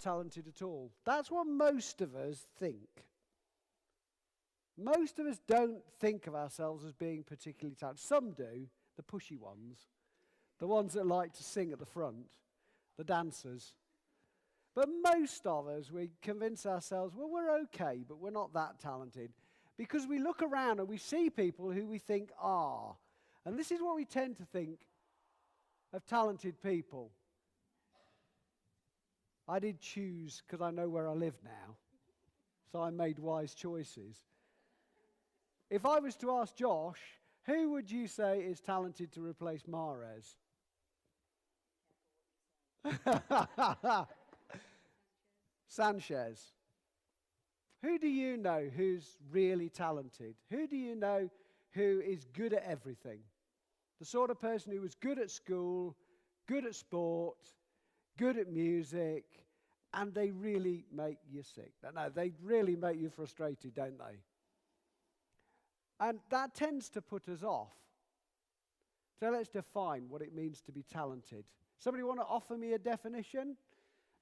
talented at all. That's what most of us think. Most of us don't think of ourselves as being particularly talented. Some do, the pushy ones, the ones that like to sing at the front, the dancers. But most of us, we convince ourselves, well, we're okay, but we're not that talented. Because we look around and we see people who we think are. And this is what we tend to think of talented people. I did choose, because I know where I live now, so I made wise choices. If I was to ask Josh, who would you say is talented to replace Mahrez? Sanchez. Who do you know who's really talented? Who do you know who is good at everything? The sort of person who was good at school, good at sport, good at music, and they really make you sick. No, they really make you frustrated, don't they? And that tends to put us off. So let's define what it means to be talented. Somebody want to offer me a definition,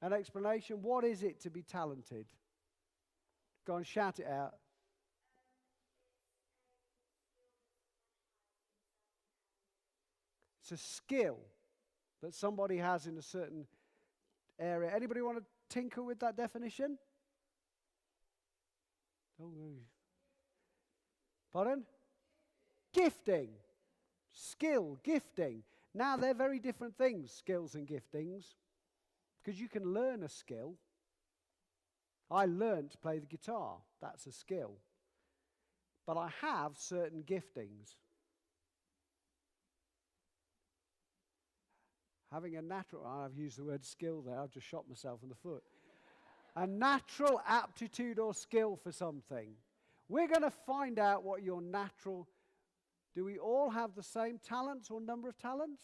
an explanation? What is it to be talented? Go on, shout it out. It's a skill that somebody has in a certain area. Anybody want to tinker with that definition? Oh, pardon? Gifting. Skill, gifting. Now, they're very different things, skills and giftings, because you can learn a skill. I learned to play the guitar. That's a skill. But I have certain giftings. Having a natural, I've used the word skill there, I've just shot myself in the foot. A natural aptitude or skill for something. We're going to find out what your natural. Do we all have the same talents or number of talents?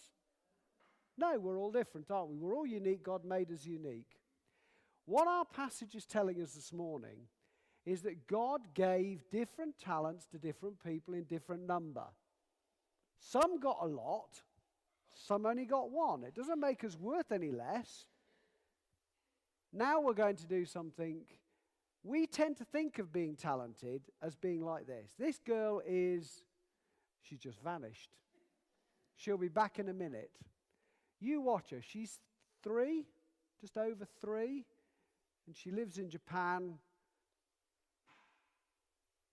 No, we're all different, aren't we? We're all unique. God made us unique. What our passage is telling us this morning is that God gave different talents to different people in different number. Some got a lot, some only got one. It doesn't make us worth any less. Now we're going to do something. We tend to think of being talented as being like this. This girl she's just vanished. She'll be back in a minute. You watch her. She's 3, just over 3. And she lives in Japan.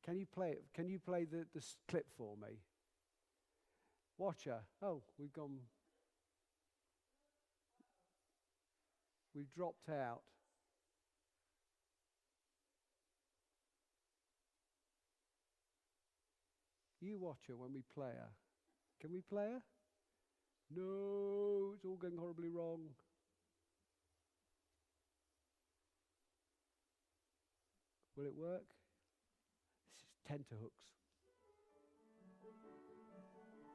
Can you play it? Can you play the clip for me? Watch her. Oh, we've dropped out. You watch her when we play her. Can we play her? No, it's all going horribly wrong. Will it work? This is tenterhooks.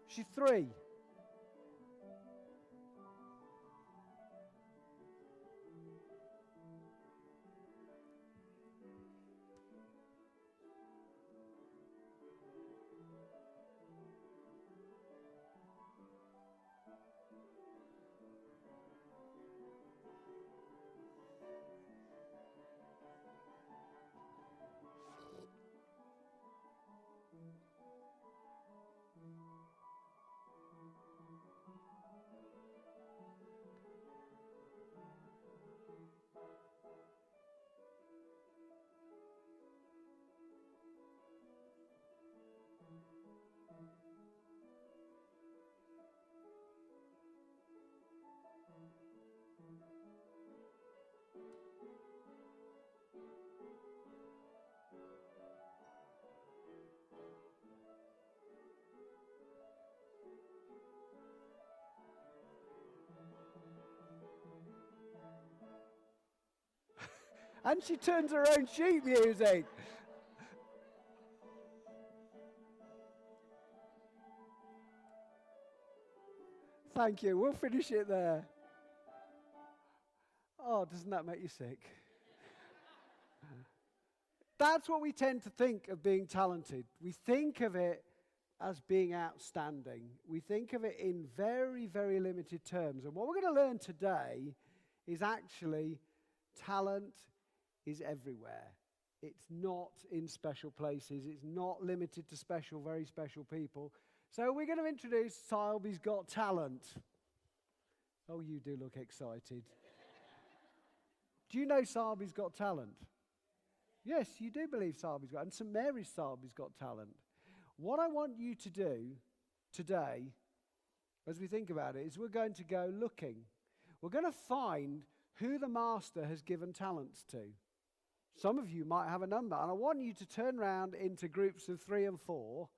She's 3. And she turns her own sheet music. Thank you. We'll finish it there. Oh, doesn't that make you sick? That's what we tend to think of being talented. We think of it as being outstanding. We think of it in very, very limited terms. And what we're going to learn today is actually talent is everywhere. It's not in special places. It's not limited to special, very special people. So we're going to introduce Sileby's Got Talent. Oh, you do look excited. Do you know Sileby's Got Talent? Yes, you do believe Sileby's got, and St Mary's Sileby's Got Talent. What I want you to do today, as we think about it, is we're going to go looking. We're going to find who the Master has given talents to. Some of you might have a number, and I want you to turn around into groups of 3 and 4,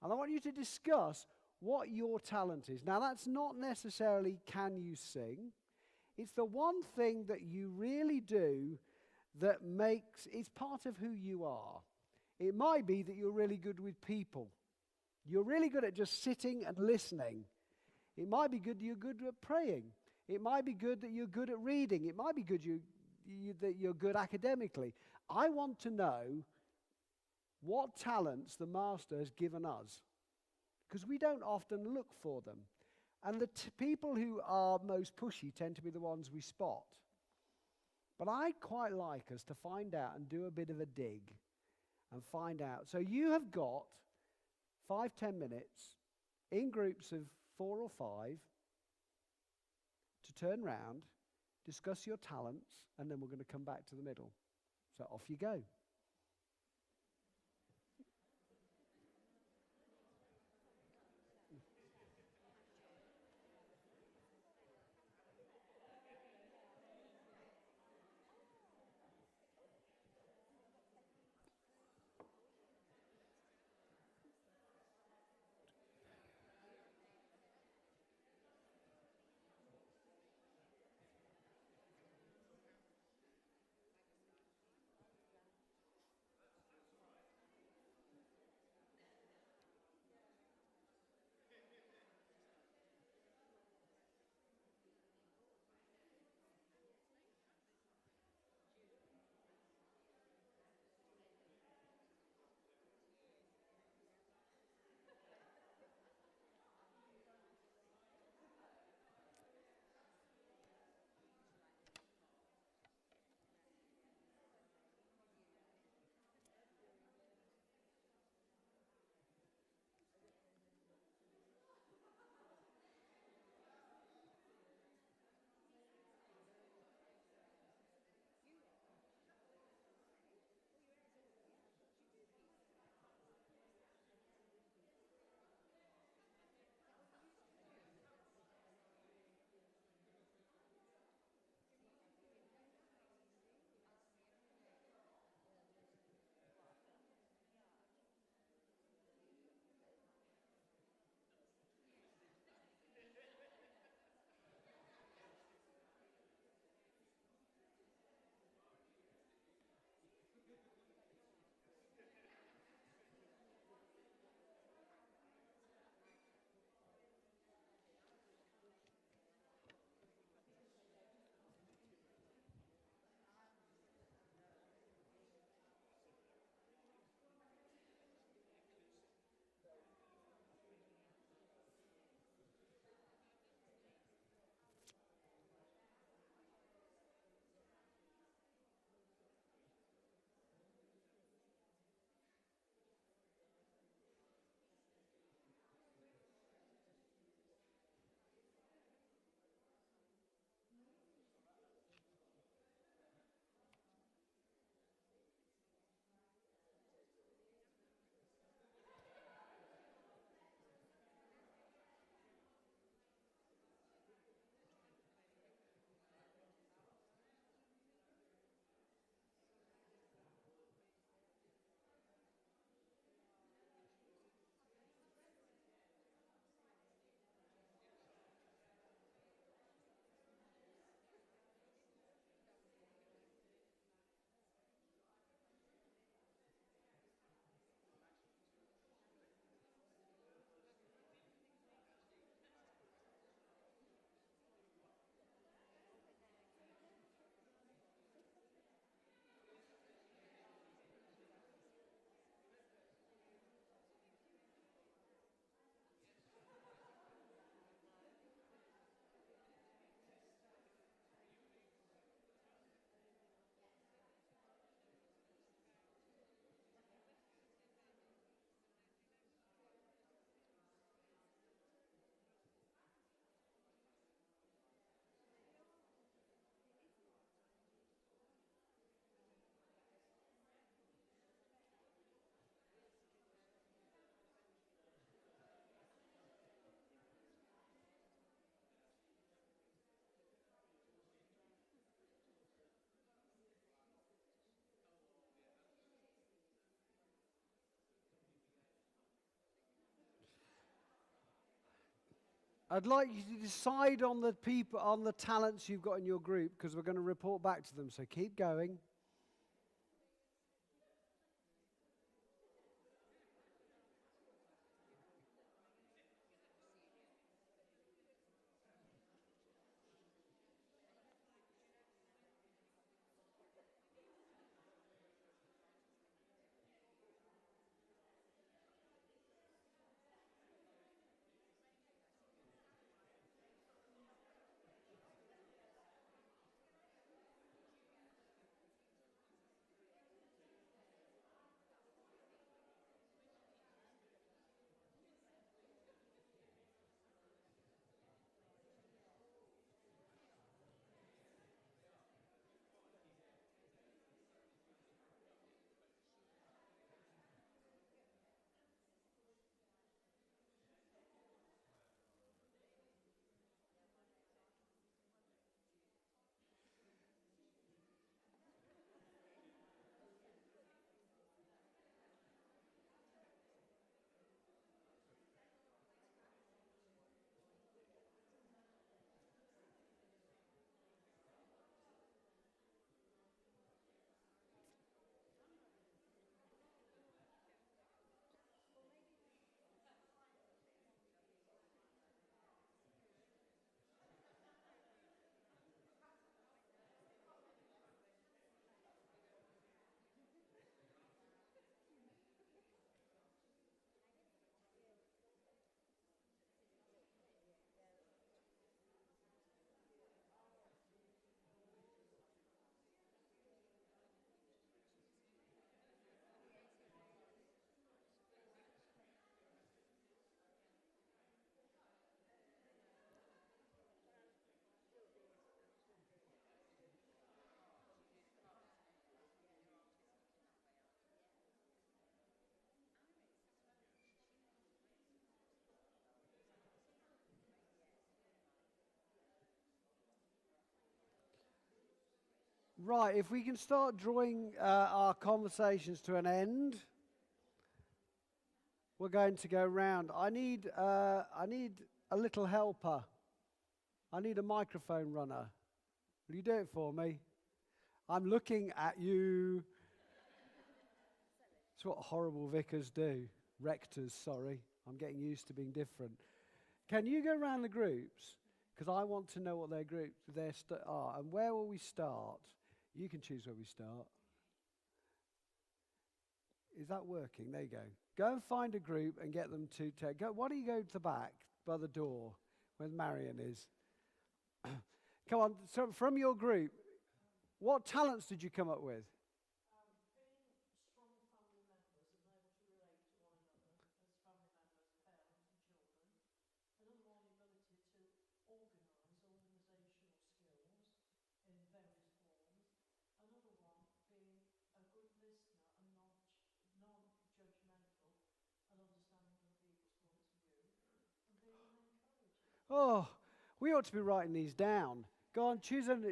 and I want you to discuss what your talent is. Now, that's not necessarily can you sing. It's the one thing that you really do that makes, it's part of who you are. It might be that you're really good with people. You're really good at just sitting and listening. It might be good that you're good at praying. It might be good that you're good at reading. It might be good that you're good academically. I want to know what talents the Master has given us, because we don't often look for them. And the people who are most pushy tend to be the ones we spot. But I'd quite like us to find out and do a bit of a dig and find out. So you have got 5-10 minutes in groups of 4 or 5 to turn round, discuss your talents, and then we're going to come back to the middle. So off you go. I'd like you to decide on the people, on the talents you've got in your group, because we're going to report back to them. So keep going. Right, if we can start drawing our conversations to an end, we're going to go round. I need a little helper. I need a microphone runner. Will you do it for me? I'm looking at you. That's what horrible vicars do. Rectors, sorry. I'm getting used to being different. Can you go around the groups? Because I want to know what their groups are. And where will we start? You can choose where we start. Is that working? There you go. Go and find a group and get them to take. Why don't you go to the back by the door where Marion is? Come on. So from your group, what talents did you come up with? Oh, we ought to be writing these down. Go on, choose and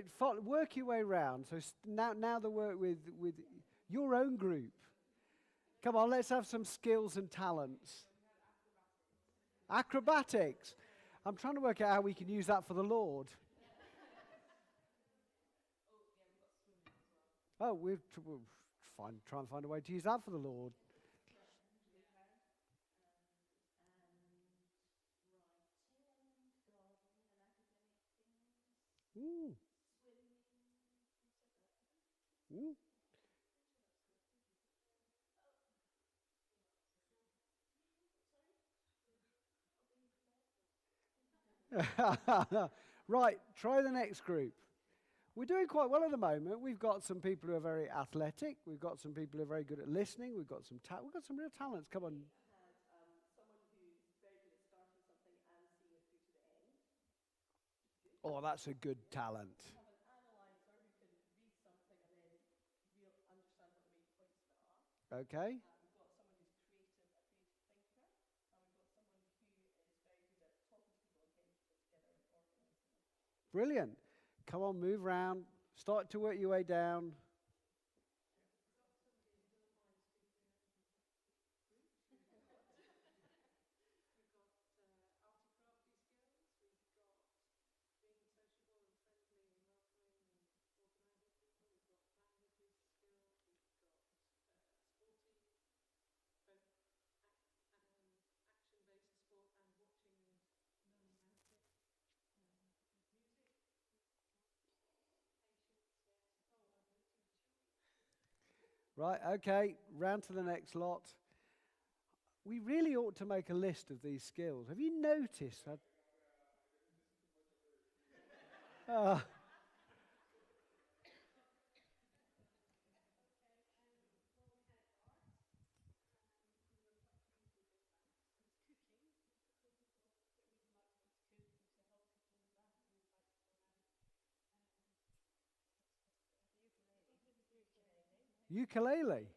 work your way around. So now the work with your own group. Come on, let's have some skills and talents. Acrobatics. I'm trying to work out how we can use that for the Lord. Oh, we'll try and find a way to use that for the Lord. Mm. Mm. Right, try the next group. We're doing quite well at the moment. We've got some people who are very athletic. We've got some people who are very good at listening. We've got some real talents. Come on. Oh, that's a good talent. Okay. Brilliant. Come on, move around. Start to work your way down. Right, okay, round to the next lot. We really ought to make a list of these skills. Have you noticed that? Uh, ukulele.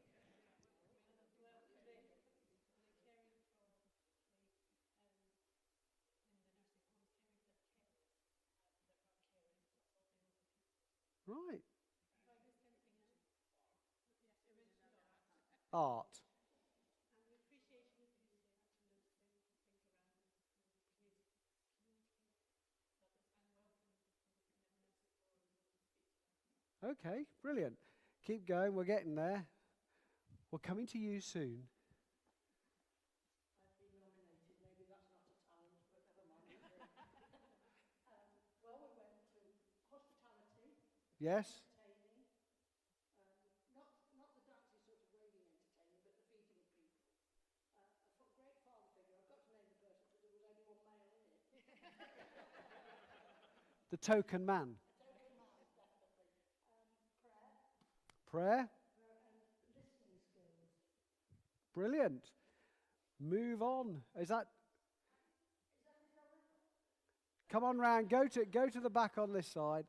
Right. Art. Okay, brilliant. Keep going, we're getting there. We're coming to you soon. I've been nominated. Maybe that's not a talent, but never mind. Well, we went to hospitality, Yes? entertaining, not the dancey sort of waving entertaining, but the feeding of people. A great farm figure. I've got to name the person because there was only one male in it. The token man. A token man, definitely. Prayer, Prayer. and listening skills. Brilliant. Move on. Is that? Come on round. Go to the back on this side.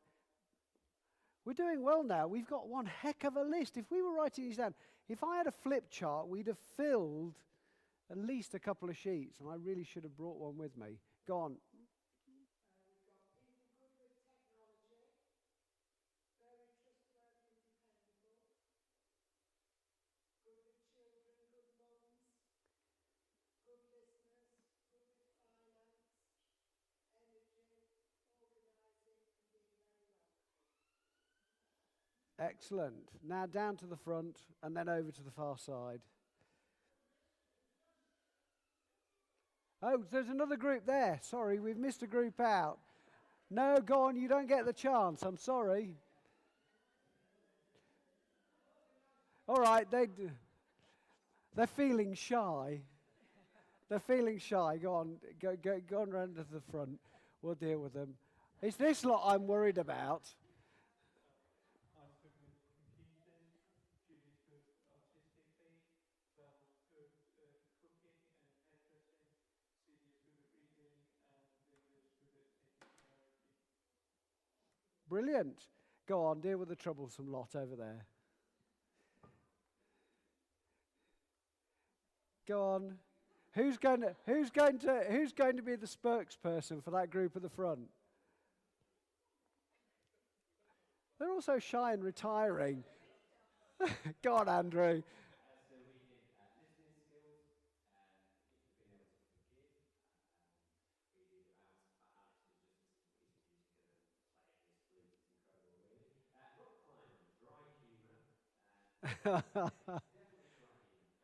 We're doing well now. We've got one heck of a list. If we were writing these down, if I had a flip chart, we'd have filled at least a couple of sheets, and I really should have brought one with me. Go on. We've got people good with technology, very trustworthy and dependable, good with children, good mums, good listeners, good with finance, energy, organising and being very welcoming. Excellent. Now down to the front and then over to the far side. Oh, there's another group there. Sorry, we've missed a group out. No, go on, you don't get the chance. I'm sorry. All right, they're feeling shy. They're feeling shy. Go on, go on round to the front. We'll deal with them. It's this lot I'm worried about. I'm good with computers, Julie's good artistically, Belle's good cooking and hairdressing, Celia's good at reading, and Linda's good at taking care of people. Brilliant. Go on, deal with the troublesome lot over there. Go on. Who's going to be the spokesperson for that group at the front? They're also shy and retiring. Go on, Andrew. So we did listening skills, people being able to forgive. We did Alex was just listening to a piece of music and then playing his flute. It's incredible, really. Rock climbing, dry humour. Definitely dry humour and leadership. Okay, thank you very much.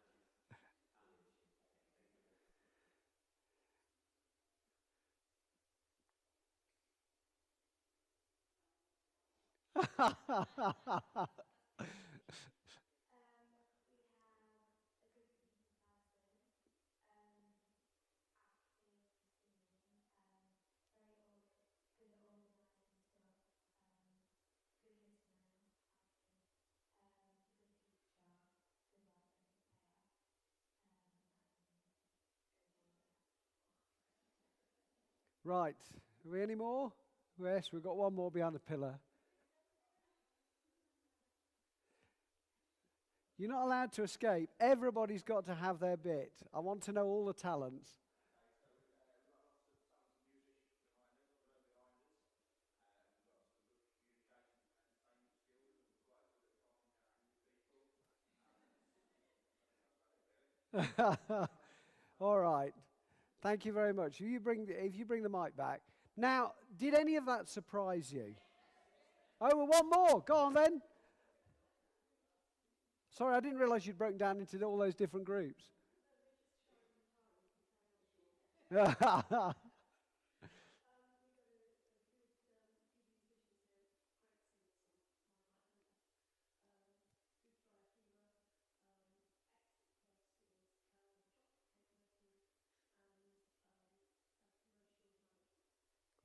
Right. Are we any more? Yes, we've got one more behind the pillar. You're not allowed to escape. Everybody's got to have their bit. I want to know all the talents. All right. Thank you very much. If you bring the mic back. Now, did any of that surprise you? Oh, well, one more. Go on then. Sorry, I didn't realize you'd broken down into all those different groups.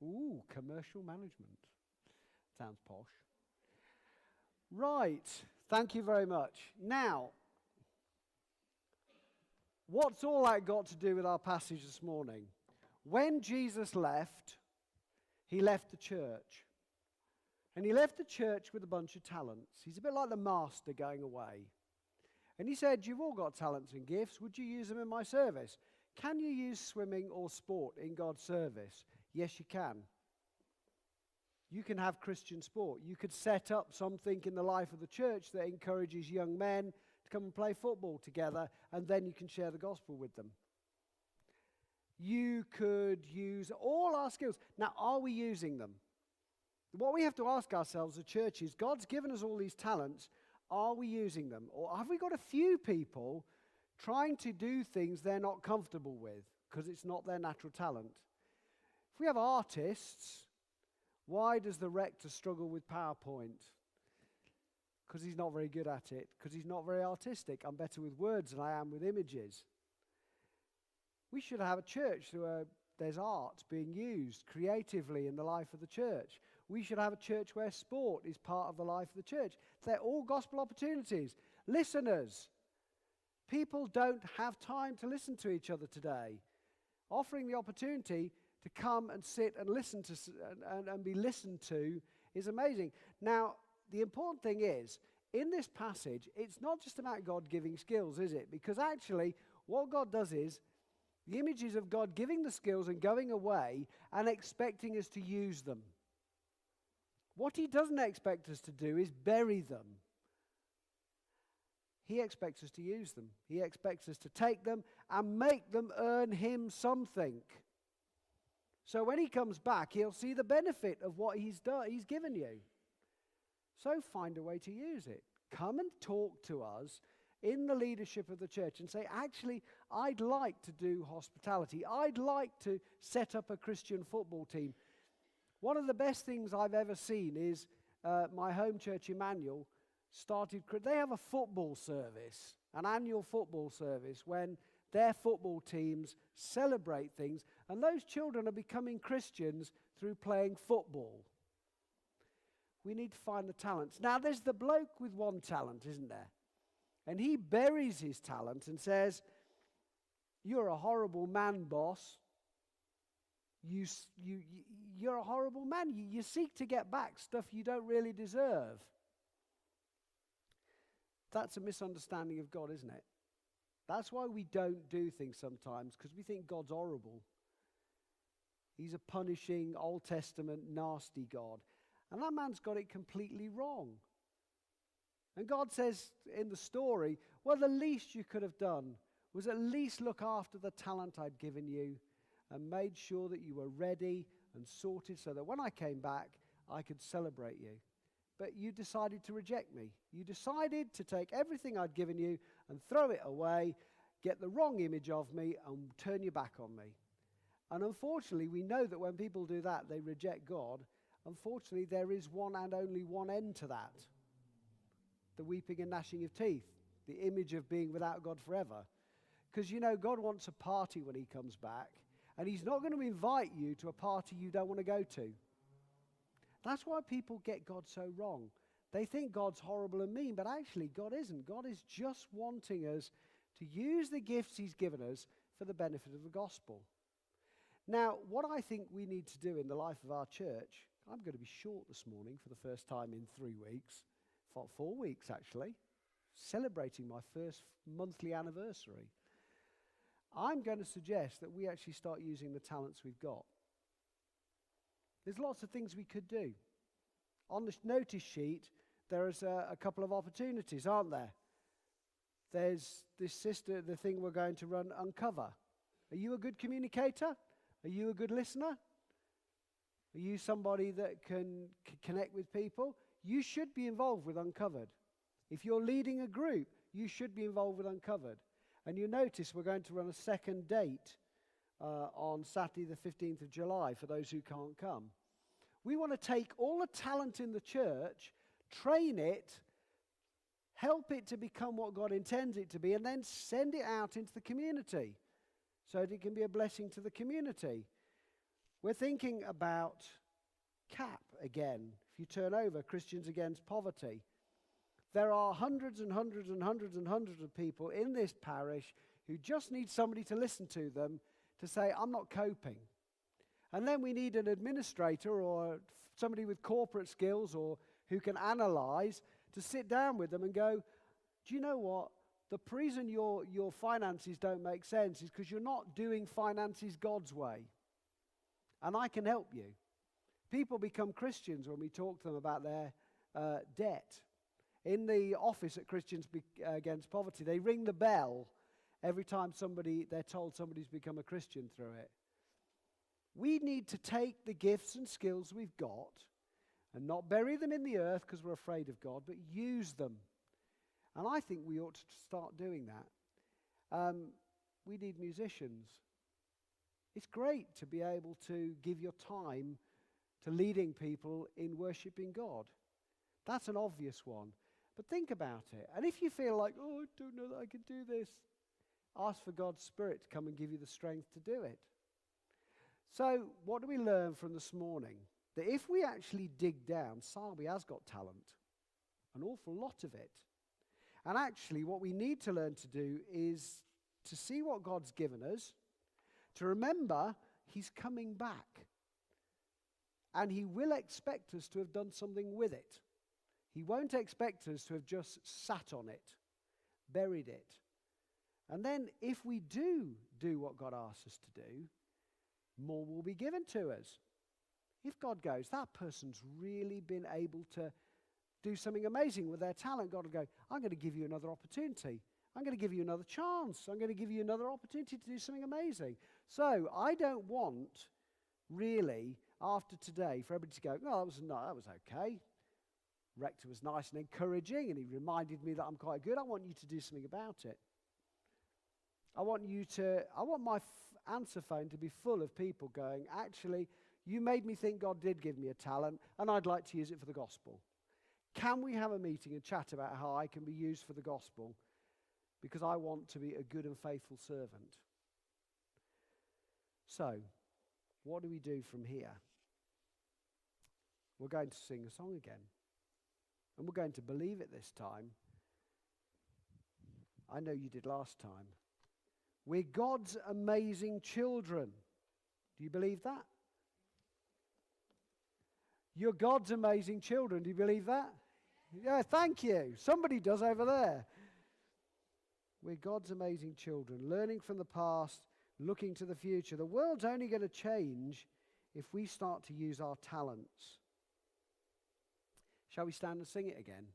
Ooh, commercial management. Sounds posh. Right. Thank you very much. Now, what's all that got to do with our passage this morning? When Jesus left, he left the church. And he left the church with a bunch of talents. He's a bit like the master going away. And he said, you've all got talents and gifts. Would you use them in my service? Can you use swimming or sport in God's service? Yes, you can. You can have Christian sport. You could set up something in the life of the church that encourages young men to come and play football together, and then you can share the gospel with them. You could use all our skills. Now, are we using them? What we have to ask ourselves as a church is, God's given us all these talents. Are we using them? Or have we got a few people trying to do things they're not comfortable with because it's not their natural talent? If we have artists, why does the rector struggle with PowerPoint? Because he's not very good at it. Because he's not very artistic. I'm better with words than I am with images. We should have a church where there's art being used creatively in the life of the church. We should have a church where sport is part of the life of the church. They're all gospel opportunities. Listeners, people don't have time to listen to each other today. Offering the opportunity to come and sit and listen to and be listened to is amazing. Now, the important thing is, in this passage, it's not just about God giving skills, is it? Because actually, what God does is, the images of God giving the skills and going away and expecting us to use them. What he doesn't expect us to do is bury them. He expects us to use them. He expects us to take them and make them earn him something. So when he comes back, he'll see the benefit of what he's given you. So find a way to use it. Come and talk to us in the leadership of the church and say, actually, I'd like to do hospitality. I'd like to set up a Christian football team. One of the best things I've ever seen is my home church, Emmanuel, they have a football service, an annual football service, when their football teams celebrate things, and those children are becoming Christians through playing football. We need to find the talents. Now, there's the bloke with one talent, isn't there? And he buries his talent and says, you're a horrible man, boss. You're a horrible man. You seek to get back stuff you don't really deserve. That's a misunderstanding of God, isn't it? That's why we don't do things sometimes, because we think God's horrible. He's a punishing, Old Testament, nasty God. And that man's got it completely wrong. And God says in the story, well, the least you could have done was at least look after the talent I'd given you and made sure that you were ready and sorted so that when I came back, I could celebrate you. But you decided to reject me. You decided to take everything I'd given you and throw it away, get the wrong image of me, and turn your back on me. And unfortunately, we know that when people do that, they reject God. Unfortunately, there is one and only one end to that. The weeping and gnashing of teeth, the image of being without God forever. Because, you know, God wants a party when he comes back, and he's not going to invite you to a party you don't want to go to. That's why people get God so wrong. They think God's horrible and mean, but actually God isn't. God is just wanting us to use the gifts he's given us for the benefit of the gospel. Now, what I think we need to do in the life of our church, I'm going to be short this morning for the first time in 3 weeks, 4 weeks actually, celebrating my first monthly anniversary. I'm going to suggest that we actually start using the talents we've got. There's lots of things we could do. On the notice sheet, there's a couple of opportunities, aren't there? There's the thing we're going to run, Uncover. Are you a good communicator? Are you a good listener? Are you somebody that can connect with people? You should be involved with Uncovered. If you're leading a group, you should be involved with Uncovered. And you notice we're going to run a second date on Saturday the 15th of July for those who can't come. We want to take all the talent in the church, train it, help it to become what God intends it to be, and then send it out into the community so that it can be a blessing to the community. We're thinking about CAP again. If you turn over, Christians Against Poverty. There are hundreds and hundreds and hundreds and hundreds of people in this parish who just need somebody to listen to them to say, I'm not coping. And then we need an administrator or somebody with corporate skills or who can analyze to sit down with them and go, do you know what? The reason your finances don't make sense is because you're not doing finances God's way. And I can help you. People become Christians when we talk to them about their debt. In the office at Christians Against Poverty, they ring the bell every time they're told somebody's become a Christian through it. We need to take the gifts and skills we've got and not bury them in the earth because we're afraid of God, but use them. And I think we ought to start doing that. We need musicians. It's great to be able to give your time to leading people in worshiping God. That's an obvious one. But think about it. And if you feel like, oh, I don't know that I can do this, ask for God's Spirit to come and give you the strength to do it. So what do we learn from this morning? That if we actually dig down, Sileby has got talent, an awful lot of it. And actually what we need to learn to do is to see what God's given us, to remember he's coming back. And he will expect us to have done something with it. He won't expect us to have just sat on it, buried it. And then if we do what God asks us to do, more will be given to us. If God goes, that person's really been able to do something amazing with their talent, God will go, I'm going to give you another opportunity. I'm going to give you another chance. I'm going to give you another opportunity to do something amazing. So I don't want, really, after today, for everybody to go, oh, that was okay. Rector was nice and encouraging, and he reminded me that I'm quite good. I want you to do something about it. I want my answer phone to be full of people going, actually, you made me think God did give me a talent, and I'd like to use it for the gospel. Can we have a meeting and chat about how I can be used for the gospel? Because I want to be a good and faithful servant. So, what do we do from here? We're going to sing a song again. And we're going to believe it this time. I know you did last time. We're God's amazing children. Do you believe that? You're God's amazing children. Do you believe that? Yeah, thank you. Somebody does over there. We're God's amazing children, learning from the past, looking to the future. The world's only going to change if we start to use our talents. Shall we stand and sing it again?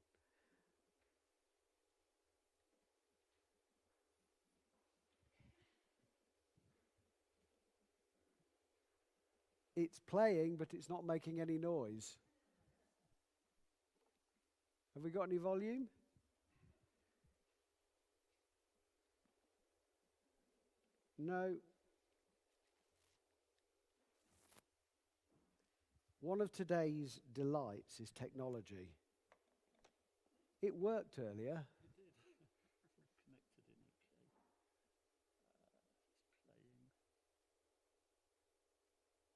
It's playing, but it's not making any noise. Have we got any volume? No. One of today's delights is technology. It worked earlier. It did. Connected in okay.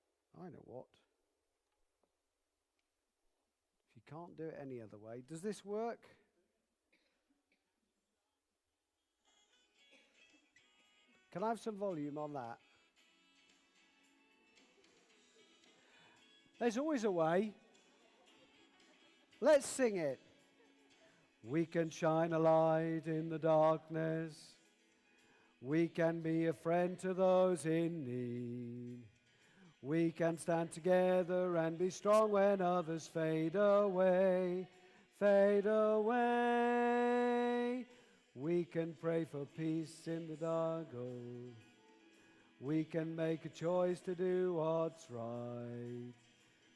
It's playing. I know what. If you can't do it any other way, does this work? Can I have some volume on that? There's always a way. Let's sing it. We can shine a light in the darkness. We can be a friend to those in need. We can stand together and be strong when others fade away, fade away. We can pray for peace in the dark. Oh, we can make a choice to do what's right.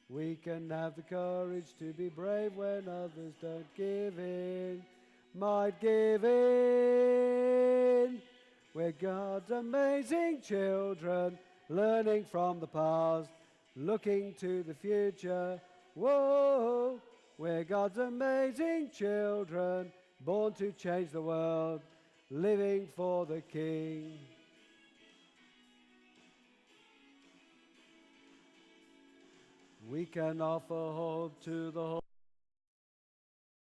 We can have the courage to be brave when others don't give in, might give in. We're God's amazing children, learning from the past, looking to the future. Whoa, we're God's amazing children, born to change the world, living for the King. we can offer hope to the